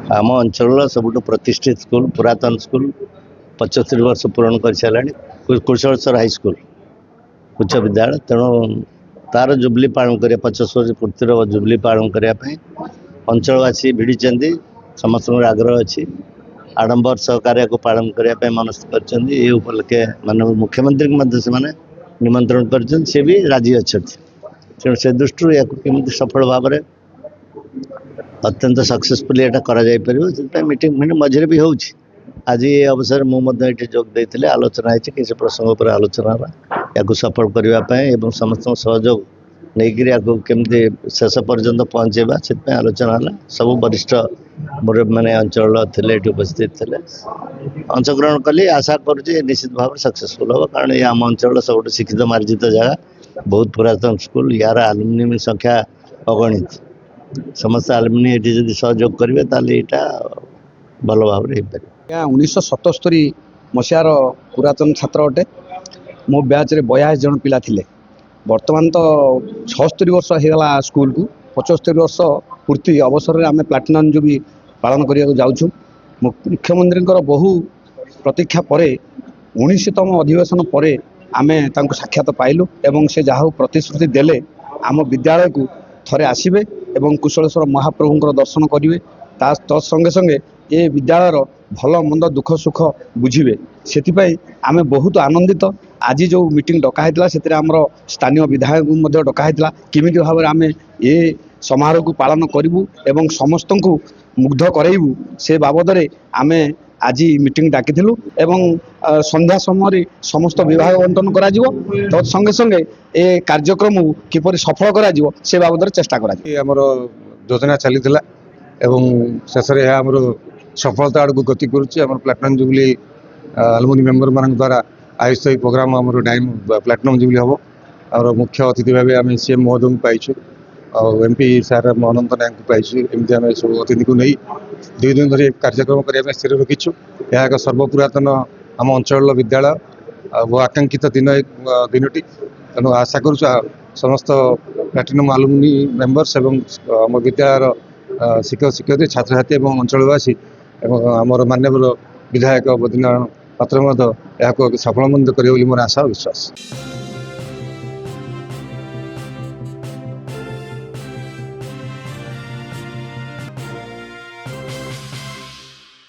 आम अंचल सबुठ प्रतिष्ठित स्कूल पुरातन स्कूल 75 वर्ष पूरण कर सारे कुशलेश्वर हाईस्कल उच्च विद्यालय तेणु तार जुबली पालन कर 75 पूर्तिर जुबली पालन करने अंचलवासी भिड़ी समस्त आग्रह अच्छी आडंबर सहकार्य को पालन करने मनस्थ कर उपलक्षे मान मुख्यमंत्री से निमंत्रण कर सी भी राजी अच्छा तेणु से दृष्टि या सफल भाव में अत्यंत सक्सेसफुली यहाँ कर मीटिंग मझे भी हो आज ये अवसर मुझे जोग देते आलोचना है किसी प्रसंग पर आलोचना या सफल करने समस्त सहयोग नहीं केमती शेष पर्यंत पहुँचेगा से आलोचना है सब वरिष्ठ मोर मैंने अंचल थे उपस्थित थे अंशग्रहण कली आशा करुँचे निश्चित भाव सक्सेसफुल हम कारण ये आम अंचल सब शिक्षित मार्जित जगह बहुत पुरातन स्कूल यार आलुमिनी संख्या अगणित समस्त आलुमिनी ये सहयोग करेंगे यहाँ भल भाव में 1977 मसीहार पुरातन छात्र अटे मो ब्याच रे 82 जन पिला थिले वर्तमान तो 76 वर्ष होगा स्कूल को 75 वर्ष पूर्ति अवसर में आम प्लाटिनम जो भी पालन करने जाऊँ मुख्यमंत्री बहु प्रतीक्षा पर 19तम अधिवेशन पर आम साक्षात पाइलु एवं से जहाँ प्रतिश्रुति देले आम विद्यालय को थरे आसबे एवं कुशलेश्वर महाप्रभुंर दर्शन करेंगे तत्संगे संगे ये विद्यालय भल मंद दुख सुख बुझे से आम बहुत आनंदित आज जो मीटिंग डकाई से आमर स्थानीय विधायक डकाई किमी भाव में आम ये समारोह को पालन करूँ एवं समस्त को मुग्ध करइबू से बाबद आम आज मीटिंग डाकिलु एवं संध्या समय समस्त विभाग बंटन करा तत्संगे संगे ए कार्यक्रम किपर सफल करा से बाबद चेष्टा करा आमर योजना चली एवं शेष आमर सफलता आड़ को गति कर प्लाटिनम जुबली आलुमिनी मेंबर मान द्वारा आयोजित ये प्रोग्राम आम डाइम प्लाटिनम जुबली हम और मुख्य अतिथि भाव आम सीएम महोदय को पाइछु और एमपी सार अनंत नायक को पाइछु एमती आम सब अतिथि को नहीं 2 दिन धरी कार्यक्रम करने स्थिर रखीचु यह एक सर्वपुरातन आम अंचल विद्यालय वो आकांक्षित दिनटी तेणु आशा करुँ समस्त प्लाटिनम आलुमिनी मेंबर्स एवं आम विद्यालय शिक्षक शिक्षयित्री छात्र छात्री एवं अंचलवासी एवं आमर माननीय विधायक बद्रीनारायण पात्र यह सफल मंद कर मोर आशा और विश्वास।